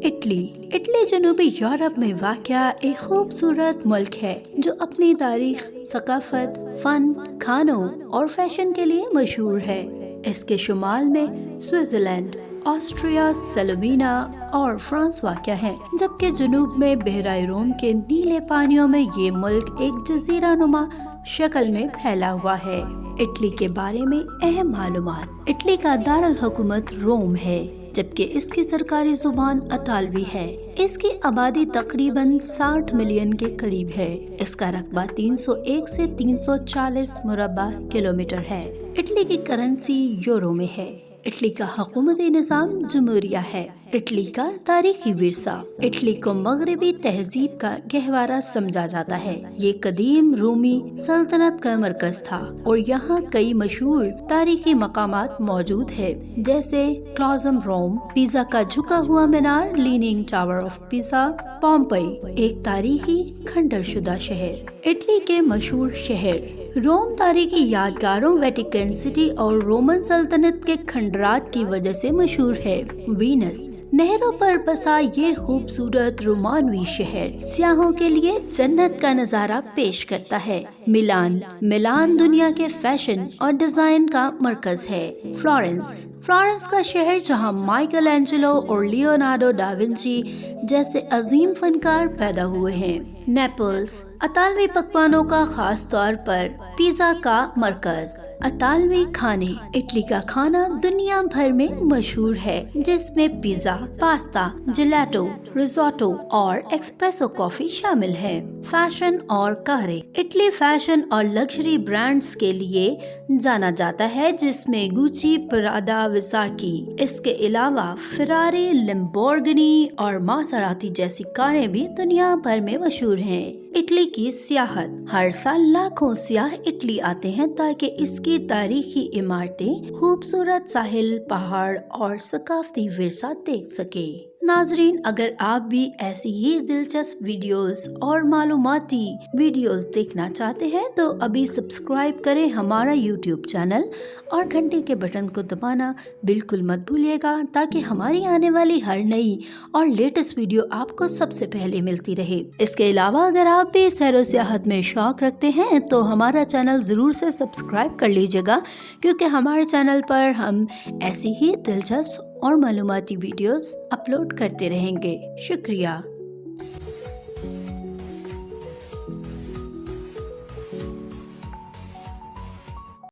Italy جنوبی Europe میں واقع ایک خوبصورت ملک ہے جو اپنی تاریخ، ثقافت، فن، کھانوں اور فیشن کے لیے مشہور ہے۔ اس کے شمال میں سوئٹزرلینڈ، آسٹریا، سلووینیا اور فرانس واقع ہیں، جبکہ جنوب میں بحیرہ روم کے نیلے پانیوں میں یہ ملک ایک جزیرہ نما شکل میں پھیلا ہوا ہے۔ اٹلی کے بارے میں اہم معلومات۔ اٹلی کا دارالحکومت روم ہے، جبکہ اس کی سرکاری زبان اطالوی ہے۔ اس کی آبادی تقریباً 60 ملین کے قریب ہے۔ اس کا رقبہ 301 سے 340 مربع کلومیٹر ہے۔ اٹلی کی کرنسی یورو میں ہے۔ اٹلی کا حکومتی نظام جمہوریہ ہے۔ اٹلی کا تاریخی ورثہ۔ اٹلی کو مغربی تہذیب کا گہوارہ سمجھا جاتا ہے۔ یہ قدیم رومی سلطنت کا مرکز تھا اور یہاں کئی مشہور تاریخی مقامات موجود ہیں، جیسے کولوسیوم روم، پیزا کا جھکا ہوا مینار لیننگ ٹاور آف پیزا، پومپئی ایک تاریخی کھنڈر شدہ شہر۔ اٹلی کے مشہور شہر۔ روم تاریخی یادگاروں، ویٹیکن سٹی اور رومن سلطنت کے کھنڈرات کی وجہ سے مشہور ہے۔ وینس، نہروں پر بسا یہ خوبصورت رومانوی شہر سیاحوں کے لیے جنت کا نظارہ پیش کرتا ہے۔ میلان دنیا کے فیشن اور ڈیزائن کا مرکز ہے۔ فلورنس کا شہر جہاں مائیکل اینجلو اور لیونارڈو دا ونچی جیسے عظیم فنکار پیدا ہوئے ہیں۔ نیپلز، اطالوی پکوانوں کا خاص طور پر پیزا کا مرکز۔ اطالوی کھانے۔ اٹلی کا کھانا دنیا بھر میں مشہور ہے، جس میں پیزا، پاستا، جیلاٹو، ریزوٹو اور ایکسپریسو کافی شامل ہے۔ فیشن اور کاریں۔ اٹلی فیشن اور لگژری برانڈز کے لیے جانا جاتا ہے، جس میں گوچی، پراڈا، وساکی۔ اس کے علاوہ فراری، لمبورگنی اور ماسراتی جیسی کاریں بھی دنیا بھر میں مشہور ہیں۔ اٹلی کی سیاحت۔ ہر سال لاکھوں سیاح اٹلی آتے ہیں تاکہ اس کی تاریخی عمارتیں، خوبصورت ساحل، پہاڑ اور ثقافتی ورثہ دیکھ سکیں۔ ناظرین، اگر آپ بھی ایسی ہی دلچسپ ویڈیوز اور معلوماتی ویڈیوز دیکھنا چاہتے ہیں تو ابھی سبسکرائب کریں ہمارا یوٹیوب چینل اور گھنٹی کے بٹن کو دبانا بالکل مت بھولیے گا، تاکہ ہماری آنے والی ہر نئی اور لیٹسٹ ویڈیو آپ کو سب سے پہلے ملتی رہے۔ اس کے علاوہ اگر آپ بھی سیر و سیاحت میں شوق رکھتے ہیں تو ہمارا چینل ضرور سے سبسکرائب کر لیجیے گا، کیونکہ ہمارے چینل پر ہم ایسی ہی دلچسپ اور معلوماتی ویڈیوز اپلوڈ کرتے رہیں گے۔ شکریہ۔